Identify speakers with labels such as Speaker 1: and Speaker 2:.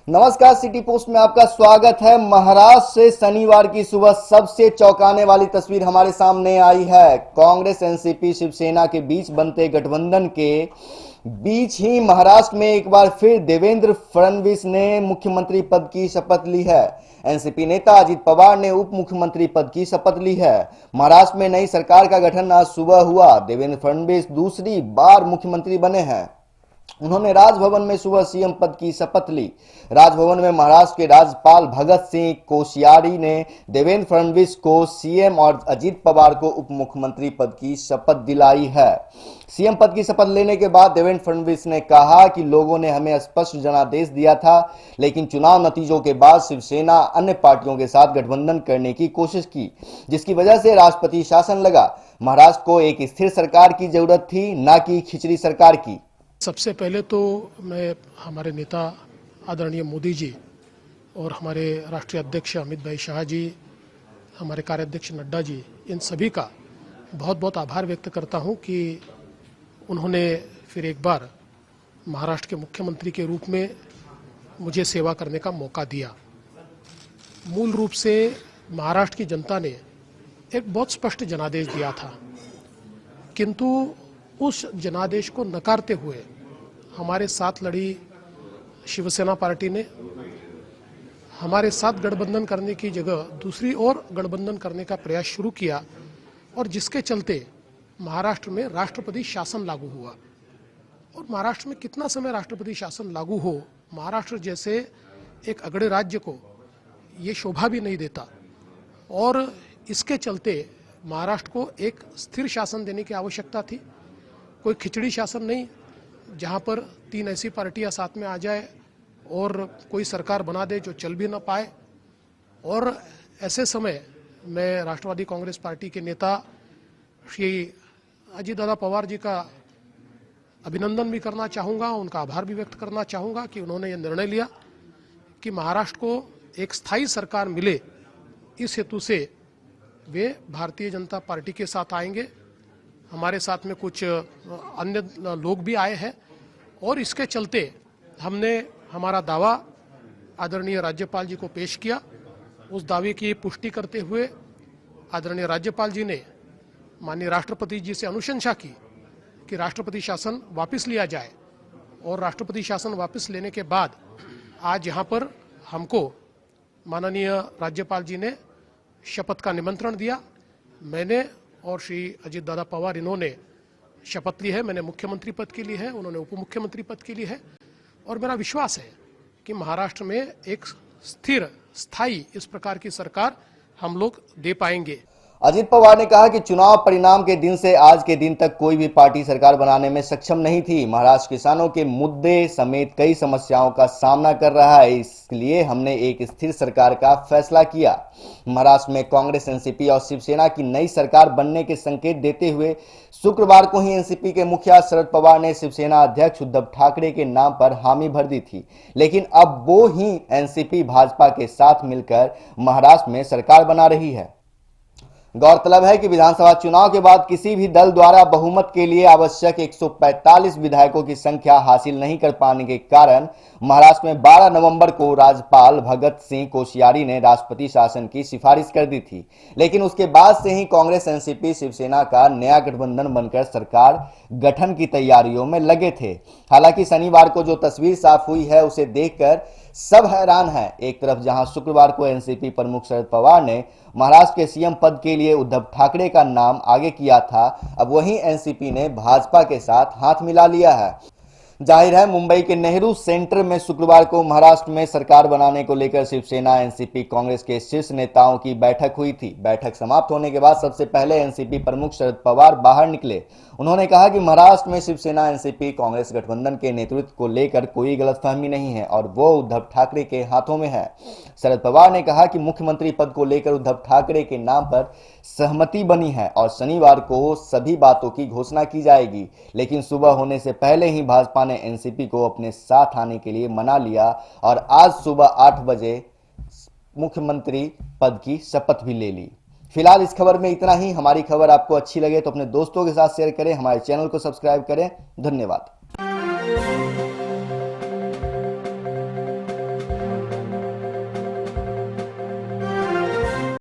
Speaker 1: नमस्कार, city post में आपका स्वागत है। महाराष्ट्र से शनिवार की सुबह सबसे चौंकाने वाली तस्वीर हमारे सामने आई है। कांग्रेस, एनसीपी, शिवसेना के बीच बनते गठबंधन के बीच ही महाराष्ट्र में एक बार फिर देवेंद्र फडणवीस ने मुख्यमंत्री पद की शपथ ली है। एनसीपी नेता अजित पवार ने उप मुख्यमंत्री पद की शपथ ली है। महाराष्ट्र में नई सरकार का गठन आज सुबह हुआ। देवेंद्र फडणवीस दूसरी बार मुख्यमंत्री बने हैं। उन्होंने राजभवन में सुबह सीएम पद की शपथ ली। राजभवन में महाराष्ट्र के राज्यपाल भगत सिंह कोश्यारी ने देवेंद्र फडणवीस को सीएम और अजित पवार को उप मुख्यमंत्री पद की शपथ दिलाई है। सीएम पद की शपथ लेने के बाद देवेंद्र फडणवीस ने कहा कि लोगों ने हमें स्पष्ट जनादेश दिया था, लेकिन चुनाव नतीजों के बाद शिवसेना अन्य पार्टियों के साथ गठबंधन करने की कोशिश की, जिसकी वजह से राष्ट्रपति शासन लगा। महाराष्ट्र को एक स्थिर सरकार की जरूरत थी, न कि खिचड़ी सरकार की।
Speaker 2: सबसे पहले तो मैं हमारे नेता आदरणीय मोदी जी और हमारे राष्ट्रीय अध्यक्ष अमित भाई शाह जी, हमारे कार्याध्यक्ष नड्डा जी, इन सभी का बहुत बहुत आभार व्यक्त करता हूं कि उन्होंने फिर एक बार महाराष्ट्र के मुख्यमंत्री के रूप में मुझे सेवा करने का मौका दिया। मूल रूप से महाराष्ट्र की जनता ने एक बहुत स्पष्ट जनादेश दिया था, किंतु उस जनादेश को नकारते हुए हमारे साथ लड़ी शिवसेना पार्टी ने हमारे साथ गठबंधन करने की जगह दूसरी ओर गठबंधन करने का प्रयास शुरू किया, और जिसके चलते महाराष्ट्र में राष्ट्रपति शासन लागू हुआ। और महाराष्ट्र में कितना समय राष्ट्रपति शासन लागू हो, महाराष्ट्र जैसे एक अगड़े राज्य को ये शोभा भी नहीं देता, और इसके चलते महाराष्ट्र को एक स्थिर शासन देने की आवश्यकता थी। कोई खिचड़ी शासन नहीं, जहां पर तीन ऐसी पार्टियां साथ में आ जाए और कोई सरकार बना दे जो चल भी ना पाए। और ऐसे समय मैं राष्ट्रवादी कांग्रेस पार्टी के नेता श्री अजित दादा पवार जी का अभिनंदन भी करना चाहूँगा, उनका आभार भी व्यक्त करना चाहूँगा कि उन्होंने ये निर्णय लिया कि महाराष्ट्र को एक स्थायी सरकार मिले। इस हेतु से वे भारतीय जनता पार्टी के साथ आएंगे। हमारे साथ में कुछ अन्य लोग भी आए हैं, और इसके चलते हमने हमारा दावा आदरणीय राज्यपाल जी को पेश किया। उस दावे की पुष्टि करते हुए आदरणीय राज्यपाल जी ने माननीय राष्ट्रपति जी से अनुशंसा की कि राष्ट्रपति शासन वापस लिया जाए। और राष्ट्रपति शासन वापस लेने के बाद आज यहाँ पर हमको माननीय राज्यपाल जी ने शपथ का निमंत्रण दिया। मैंने और श्री अजित दादा पवार, इन्होंने शपथ ली है। मैंने मुख्यमंत्री पद के लिए है, उन्होंने उप मुख्यमंत्री पद के लिए है। और मेरा विश्वास है कि महाराष्ट्र में एक स्थिर, स्थायी इस प्रकार की सरकार हम लोग दे पाएंगे।
Speaker 1: अजित पवार ने कहा कि चुनाव परिणाम के दिन से आज के दिन तक कोई भी पार्टी सरकार बनाने में सक्षम नहीं थी। महाराष्ट्र किसानों के मुद्दे समेत कई समस्याओं का सामना कर रहा है, इसलिए हमने एक स्थिर सरकार का फैसला किया। महाराष्ट्र में कांग्रेस, एनसीपी और शिवसेना की नई सरकार बनने के संकेत देते हुए शुक्रवार को ही एनसीपी के मुखिया शरद पवार ने शिवसेना अध्यक्ष उद्धव ठाकरे के नाम पर हामी भर दी थी, लेकिन अब वो ही एनसीपी भाजपा के साथ मिलकर महाराष्ट्र में सरकार बना रही है। गौरतलब है कि विधानसभा चुनाव के बाद किसी भी दल द्वारा बहुमत के लिए आवश्यक 145 विधायकों की संख्या हासिल नहीं कर पाने के कारण महाराष्ट्र में 12 नवंबर को राज्यपाल भगत सिंह कोश्यारी ने राष्ट्रपति शासन की सिफारिश कर दी थी, लेकिन उसके बाद से ही कांग्रेस, एनसीपी, शिवसेना का नया गठबंधन बनकर सरकार गठन की तैयारियों में लगे थे। हालांकि शनिवार को जो तस्वीर साफ हुई है उसे देखकर सब हैरान है। एक तरफ जहां शुक्रवार को एनसीपी प्रमुख शरद पवार ने महाराष्ट्र के सीएम पद के लिए उद्धव ठाकरे का नाम आगे किया था, अब वहीं एनसीपी ने भाजपा के साथ हाथ मिला लिया है। जाहिर है, मुंबई के नेहरू सेंटर में शुक्रवार को महाराष्ट्र में सरकार बनाने को लेकर शिवसेना, एनसीपी, कांग्रेस के शीर्ष नेताओं की बैठक हुई थी। बैठक समाप्त होने के बाद सबसे पहले एनसीपी प्रमुख शरद पवार बाहर निकले। उन्होंने कहा कि महाराष्ट्र में शिवसेना, एनसीपी, कांग्रेस गठबंधन के नेतृत्व को लेकर कोई गलतफहमी नहीं है और वो उद्धव ठाकरे के हाथों में है। शरद पवार ने कहा कि मुख्यमंत्री पद को लेकर उद्धव ठाकरे के नाम पर सहमति बनी है और शनिवार को सभी बातों की घोषणा की जाएगी, लेकिन सुबह होने से पहले ही भाजपा ने एनसीपी को अपने साथ आने के लिए मना लिया और आज सुबह 8 बजे मुख्यमंत्री पद की शपथ भी ले ली। फिलहाल इस खबर में इतना ही। हमारी खबर आपको अच्छी लगे तो अपने दोस्तों के साथ शेयर करें, हमारे चैनल को सब्सक्राइब करें। धन्यवाद।